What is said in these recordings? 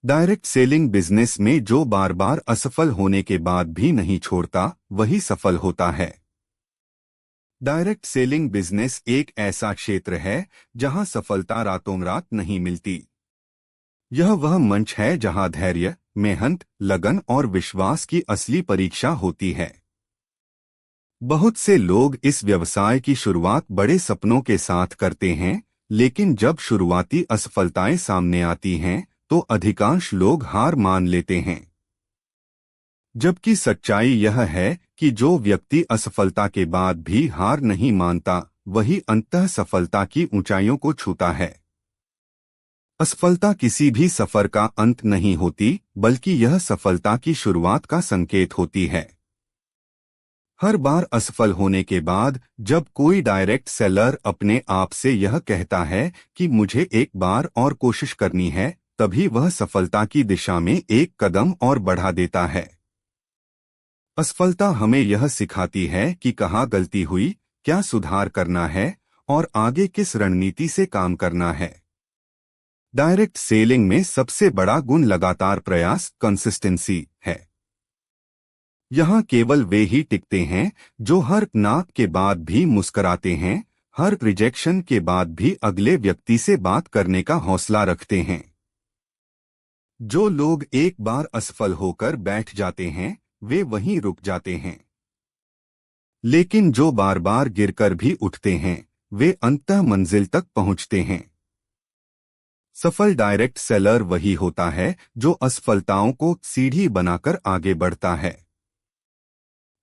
Direct selling business में जो बार बार असफल होने के बाद भी नहीं छोड़ता, वही सफल होता है। डायरेक्ट सेलिंग बिजनेस एक ऐसा क्षेत्र है जहां सफलता रातों रात नहीं मिलती। यह वह मंच है जहां धैर्य, मेहनत, लगन और विश्वास की असली परीक्षा होती है। बहुत से लोग इस व्यवसाय की शुरुआत बड़े सपनों के साथ करते हैं, लेकिन जब शुरुआती असफलताएं सामने आती हैं, तो अधिकांश लोग हार मान लेते हैं। जबकि सच्चाई यह है कि जो व्यक्ति असफलता के बाद भी हार नहीं मानता, वही अंततः सफलता की ऊंचाइयों को छूता है। असफलता किसी भी सफर का अंत नहीं होती, बल्कि यह सफलता की शुरुआत का संकेत होती है। हर बार असफल होने के बाद जब कोई डायरेक्ट सेलर अपने आप से यह कहता है कि मुझे एक बार और कोशिश करनी है, तभी वह सफलता की दिशा में एक कदम और बढ़ा देता है। असफलता हमें यह सिखाती है कि कहाँ गलती हुई, क्या सुधार करना है और आगे किस रणनीति से काम करना है। डायरेक्ट सेलिंग में सबसे बड़ा गुण लगातार प्रयास, कंसिस्टेंसी है। यहाँ केवल वे ही टिकते हैं जो हर नाक के बाद भी मुस्कराते हैं, हर रिजेक्शन के बाद भी अगले व्यक्ति से बात करने का हौसला रखते हैं। जो लोग एक बार असफल होकर बैठ जाते हैं, वे वहीं रुक जाते हैं। लेकिन जो बार बार गिरकर भी उठते हैं, वे अंततः मंजिल तक पहुंचते हैं। सफल डायरेक्ट सेलर वही होता है जो असफलताओं को सीढ़ी बनाकर आगे बढ़ता है।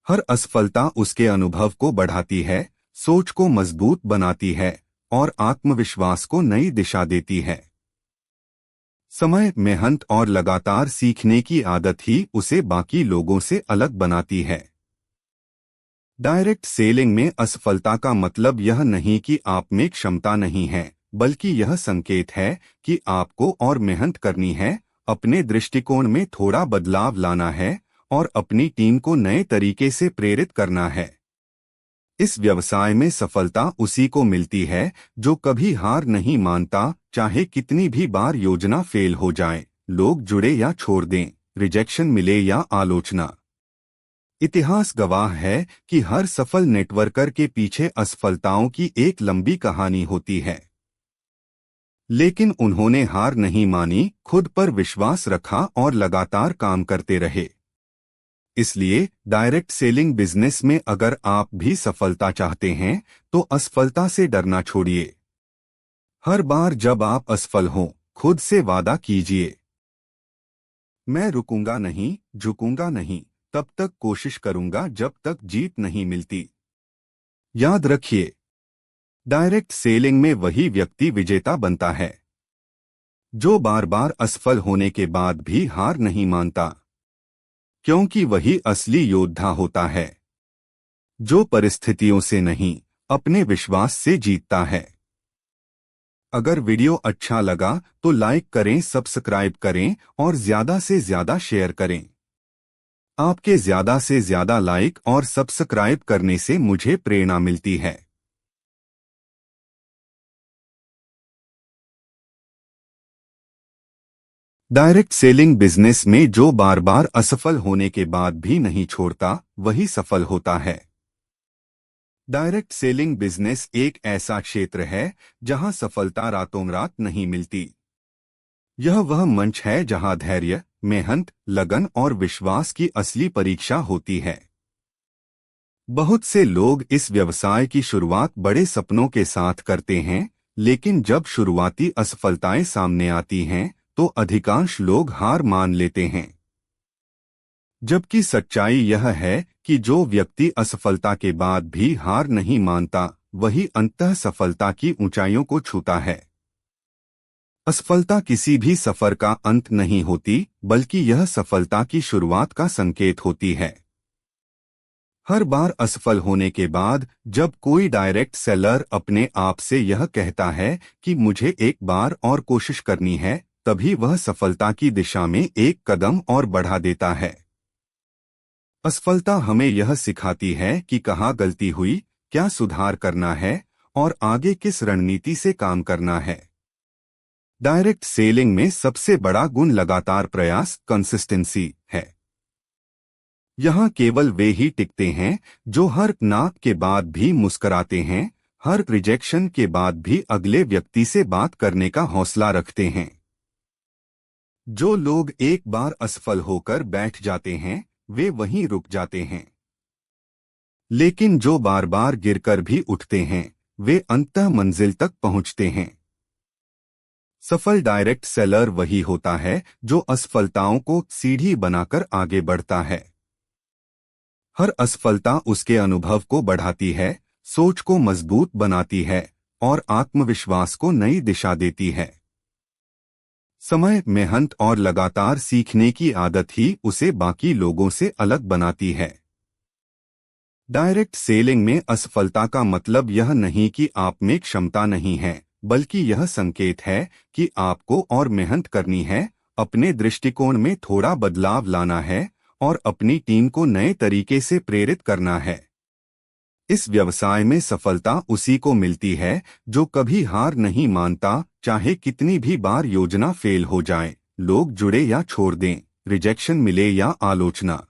हर असफलता उसके अनुभव को बढ़ाती है, सोच को मजबूत बनाती है और आत्मविश्वास को नई दिशा देती है। समय, मेहनत और लगातार सीखने की आदत ही उसे बाकी लोगों से अलग बनाती है। डायरेक्ट सेलिंग में असफलता का मतलब यह नहीं कि आप में क्षमता नहीं है, बल्कि यह संकेत है कि आपको और मेहनत करनी है, अपने दृष्टिकोण में थोड़ा बदलाव लाना है और अपनी टीम को नए तरीके से प्रेरित करना है। इस व्यवसाय में सफलता उसी को मिलती है जो कभी हार नहीं मानता, चाहे कितनी भी बार योजना फेल हो जाए, लोग जुड़े या छोड़ दें, रिजेक्शन मिले या आलोचना। इतिहास गवाह है कि हर सफल नेटवर्कर के पीछे असफलताओं की एक लंबी कहानी होती है। लेकिन उन्होंने हार नहीं मानी, खुद पर विश्वास रखा और लगातार काम करते रहे। इसलिए डायरेक्ट सेलिंग बिजनेस में अगर आप भी सफलता चाहते हैं, तो असफलता से डरना छोड़िए। हर बार जब आप असफल हों, खुद से वादा कीजिए, मैं रुकूंगा नहीं, झुकूंगा नहीं, तब तक कोशिश करूंगा जब तक जीत नहीं मिलती। याद रखिए, डायरेक्ट सेलिंग में वही व्यक्ति विजेता बनता है जो बार बार असफल होने के बाद भी हार नहीं मानता, क्योंकि वही असली योद्धा होता है जो परिस्थितियों से नहीं, अपने विश्वास से जीतता है। अगर वीडियो अच्छा लगा तो लाइक करें, सब्सक्राइब करें और ज्यादा से ज्यादा शेयर करें। आपके ज्यादा से ज्यादा लाइक और सब्सक्राइब करने से मुझे प्रेरणा मिलती है। डायरेक्ट सेलिंग बिजनेस में जो बार बार असफल होने के बाद भी नहीं छोड़ता, वही सफल होता है। डायरेक्ट सेलिंग बिजनेस एक ऐसा क्षेत्र है जहां सफलता रातों रात नहीं मिलती। यह वह मंच है जहां धैर्य, मेहनत, लगन और विश्वास की असली परीक्षा होती है। बहुत से लोग इस व्यवसाय की शुरुआत बड़े सपनों के साथ करते हैं, लेकिन जब शुरुआती असफलताएं सामने आती हैं, तो अधिकांश लोग हार मान लेते हैं। जबकि सच्चाई यह है कि जो व्यक्ति असफलता के बाद भी हार नहीं मानता, वही अंततः सफलता की ऊंचाइयों को छूता है। असफलता किसी भी सफर का अंत नहीं होती, बल्कि यह सफलता की शुरुआत का संकेत होती है। हर बार असफल होने के बाद जब कोई डायरेक्ट सेलर अपने आप से यह कहता है कि मुझे एक बार और कोशिश करनी है, तभी वह सफलता की दिशा में एक कदम और बढ़ा देता है। असफलता हमें यह सिखाती है कि कहाँ गलती हुई, क्या सुधार करना है और आगे किस रणनीति से काम करना है। डायरेक्ट सेलिंग में सबसे बड़ा गुण लगातार प्रयास, कंसिस्टेंसी है। यहाँ केवल वे ही टिकते हैं जो हर नाक के बाद भी मुस्कराते हैं, हर रिजेक्शन के बाद भी अगले व्यक्ति से बात करने का हौसला रखते हैं। जो लोग एक बार असफल होकर बैठ जाते हैं, वे वहीं रुक जाते हैं। लेकिन जो बार बार गिरकर भी उठते हैं, वे अंततः मंजिल तक पहुंचते हैं। सफल डायरेक्ट सेलर वही होता है जो असफलताओं को सीढ़ी बनाकर आगे बढ़ता है। हर असफलता उसके अनुभव को बढ़ाती है, सोच को मजबूत बनाती है और आत्मविश्वास को नई दिशा देती है। समय, मेहनत और लगातार सीखने की आदत ही उसे बाकी लोगों से अलग बनाती है। डायरेक्ट सेलिंग में असफलता का मतलब यह नहीं कि आप में क्षमता नहीं है, बल्कि यह संकेत है कि आपको और मेहनत करनी है, अपने दृष्टिकोण में थोड़ा बदलाव लाना है और अपनी टीम को नए तरीके से प्रेरित करना है। इस व्यवसाय में सफलता उसी को मिलती है जो कभी हार नहीं मानता, चाहे कितनी भी बार योजना फेल हो जाए, लोग जुड़े या छोड़ दें, रिजेक्शन मिले या आलोचना।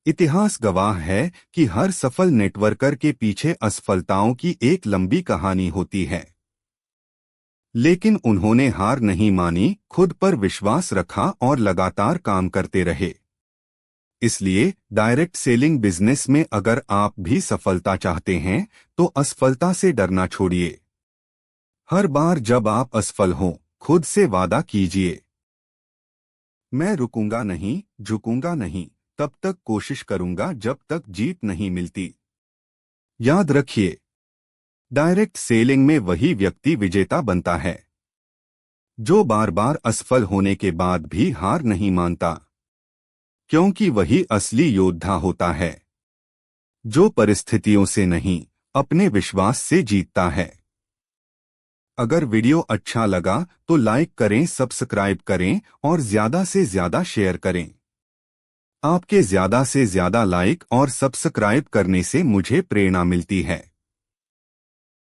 इतिहास गवाह है कि हर सफल नेटवर्कर के पीछे असफलताओं की एक लंबी कहानी होती है। लेकिन उन्होंने हार नहीं मानी, खुद पर विश्वास रखा और लगातार काम करते रहे। इसलिए डायरेक्ट सेलिंग बिजनेस में अगर आप भी सफलता चाहते हैं तो असफलता से डरना छोड़िए। हर बार जब आप असफल हों, खुद से वादा कीजिए, मैं रुकूंगा नहीं, झुकूंगा नहीं, तब तक कोशिश करूंगा जब तक जीत नहीं मिलती। याद रखिए, डायरेक्ट सेलिंग में वही व्यक्ति विजेता बनता है जो बार बार असफल होने के बाद भी हार नहीं मानता, क्योंकि वही असली योद्धा होता है जो परिस्थितियों से नहीं, अपने विश्वास से जीतता है। अगर वीडियो अच्छा लगा तो लाइक करें, सब्सक्राइब करें और ज्यादा से ज्यादा शेयर करें। आपके ज्यादा से ज्यादा लाइक और सब्सक्राइब करने से मुझे प्रेरणा मिलती है।